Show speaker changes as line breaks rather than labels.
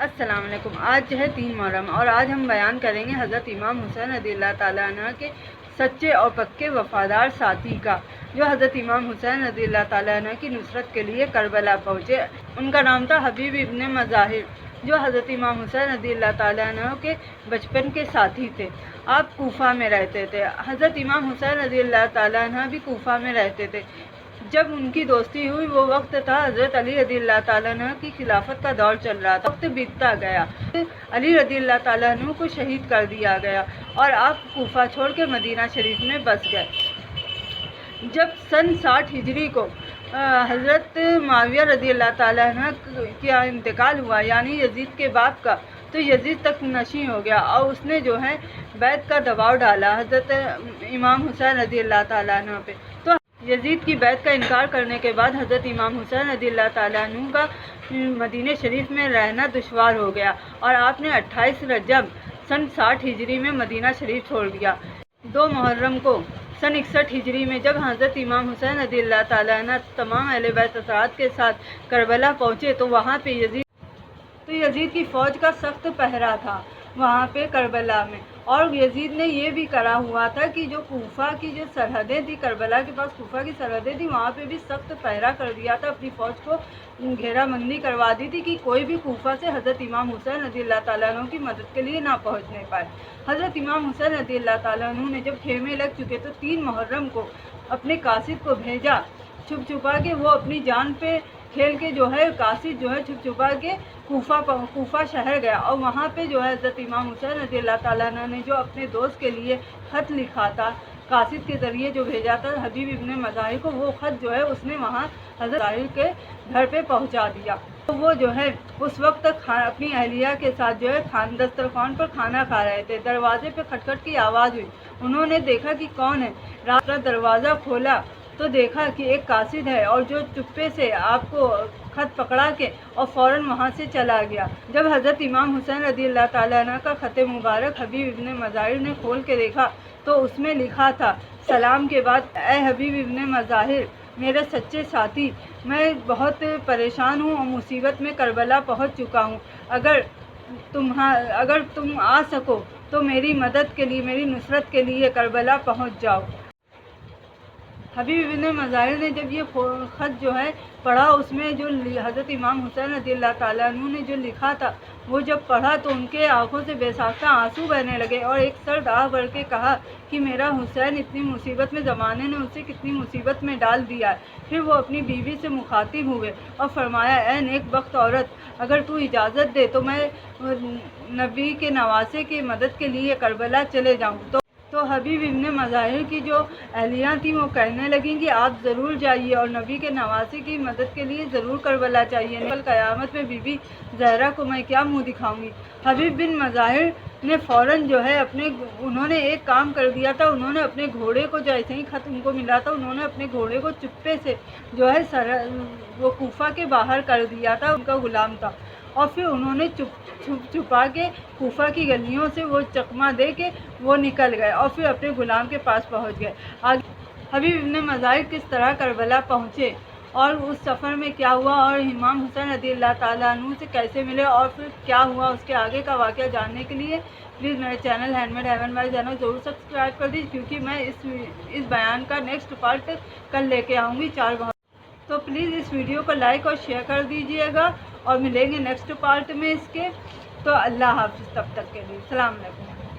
السلام علیکم۔ آج ہے 3 محرم اور آج ہم بیان کریں گے حضرت امام حسین رضی اللہ تعالیٰ عنہ کے سچے اور پکے وفادار ساتھی کا، جو حضرت امام حسین رضی اللہ تعالیٰ عنہ کی نصرت کے لیے کربلا پہنچے۔ ان کا نام تھا حبیب ابن مظاہر، جو حضرت امام حسین رضی اللہ تعالیٰ عنہ کے بچپن کے ساتھی تھے۔ آپ کوفہ میں رہتے تھے۔ حضرت امام حسین رضی اللہ تعالیٰ عنہ بھی کوفہ میں رہتے تھے۔ جب ان کی دوستی ہوئی وہ وقت تھا حضرت علی رضی اللہ تعالیٰ عنہ کی خلافت کا دور چل رہا تھا۔ وقت بیتتا گیا، علی رضی اللہ تعالیٰ عنہ کو شہید کر دیا گیا اور آپ کوفہ چھوڑ کے مدینہ شریف میں بس گئے۔ جب سن 60 ہجری کو حضرت معاویہ رضی اللہ تعالیٰ عنہ کا انتقال ہوا، یعنی یزید کے باپ کا، تو یزید تک نشیں ہو گیا اور اس نے جو ہے بیعت کا دباؤ ڈالا حضرت امام حسین رضی اللہ تعالیٰ عنہ پہ۔ تو یزید کی بیعت کا انکار کرنے کے بعد حضرت امام حسین رضی اللہ تعالیٰ عنہ کا مدینہ شریف میں رہنا دشوار ہو گیا اور آپ نے 28 رجب سن 60 ہجری میں مدینہ شریف چھوڑ دیا۔ 2 محرم کو سن 61 ہجری میں جب حضرت امام حسین رضی اللہ تعالیٰ عنہ تمام اہل بیت اطہار کے ساتھ کربلا پہنچے تو وہاں پہ یزید کی فوج کا سخت پہرا تھا وہاں پہ کربلا میں، اور یزید نے یہ بھی کرا ہوا تھا کہ جو کوفہ کی جو سرحدیں تھی، کربلا کے پاس کوفہ کی سرحدیں تھی، وہاں پہ بھی سخت پہرا کر دیا تھا، اپنی فوج کو گھیرا بندی کروا دی تھی کہ کوئی بھی کوفہ سے حضرت امام حسین رضی اللہ تعالیٰ عنہ کی مدد کے لیے نہ پہنچنے پائے۔ حضرت امام حسین رضی اللہ تعالیٰ عنہ نے جب خیمے لگ چکے تو 3 محرم کو اپنے قاصد کو بھیجا، چھپ چھپا کے وہ اپنی جان پہ کھیل کے جو ہے قاصد جو ہے چھپ چھپا کے کوفہ شہر گیا، اور وہاں پہ جو ہے حضرت امام حسین رضی اللہ تعالیٰ عنہ نے جو اپنے دوست کے لیے خط لکھا تھا، قاصد کے ذریعے جو بھیجا تھا حبیب ابن مظاہر کو، وہ خط جو ہے اس نے وہاں حضرت مظاہر کے گھر پہ پہنچا دیا۔ تو وہ جو ہے اس وقت تک اپنی اہلیہ کے ساتھ جو ہے دسترخوان پر کھانا کھا رہے تھے۔ دروازے پہ کھٹکھٹ کی آواز ہوئی، انہوں نے دیکھا کہ کون ہے، رات کا دروازہ کھولا تو دیکھا کہ ایک قاصد ہے، اور جو چپے سے آپ کو خط پکڑا کے اور فوراً وہاں سے چلا گیا۔ جب حضرت امام حسین رضی اللہ تعالیٰ عنہ کا خط مبارک حبیب ابن مظاہر نے کھول کے دیکھا تو اس میں لکھا تھا، سلام کے بعد اے حبیب ابن مظاہر، میرے سچے ساتھی، میں بہت پریشان ہوں اور مصیبت میں کربلا پہنچ چکا ہوں، اگر تم آ سکو تو میری مدد کے لیے، میری نصرت کے لیے کربلا پہنچ جاؤ۔ حبیب ابن مظاہر نے جب یہ خط جو ہے پڑھا، اس میں جو حضرت امام حسین رضی اللہ تعالیٰ عنہ نے جو لکھا تھا وہ جب پڑھا تو ان کے آنکھوں سے بے ساختہ آنسو بہنے لگے، اور ایک سرد آہ بھر کے کہا کہ میرا حسین اتنی مصیبت میں، زمانے نے اسے کتنی مصیبت میں ڈال دیا ہے۔ پھر وہ اپنی بیوی سے مخاطب ہوئے اور فرمایا، اے نیک بخت عورت، اگر تو اجازت دے تو میں نبی کے نواسے کی مدد کے لیے کربلا چلے جاؤں۔ تو حبیب ابن مظاہر کی جو اہلیہ تھیں وہ کہنے لگیں کہ آپ ضرور جائیے اور نبی کے نواسے کی مدد کے لیے ضرور کربلا چاہیے، کل قیامت میں بی بی زہرا کو میں کیا منہ دکھاؤں گی۔ حبیب بن مظاہر نے فوراً جو ہے انہوں نے ایک کام کر دیا تھا، انہوں نے اپنے گھوڑے کو، جیسے ہی خط ان کو ملا تھا، انہوں نے اپنے گھوڑے کو چپے سے جو ہے وہ کوفہ کے باہر کر دیا تھا، ان کا غلام تھا، اور پھر انہوں نے چھپا کے کوفہ کی گلیوں سے وہ چکمہ دے کے وہ نکل گئے اور پھر اپنے غلام کے پاس پہنچ گئے۔ حبیب ابن مظاہر کس طرح کربلا پہنچے اور اس سفر میں کیا ہوا، اور امام حسین رضی اللہ تعالیٰ عنہ سے کیسے ملے اور پھر کیا ہوا، اس کے آگے کا واقعہ جاننے کے لیے پلیز میرے channel Hand Made Heaven by channel ضرور سبسکرائب کر دیجیے، کیونکہ میں اس بیان کا نیکسٹ پارٹ کل لے کے آؤں گی 4 محرم۔ تو پلیز اس ویڈیو کو لائک اور شیئر کر دیجیے گا، اور ملیں گے نیکسٹ پارٹ میں اس کے۔ تو اللہ حافظ، تب تک کے لیے السلام علیکم۔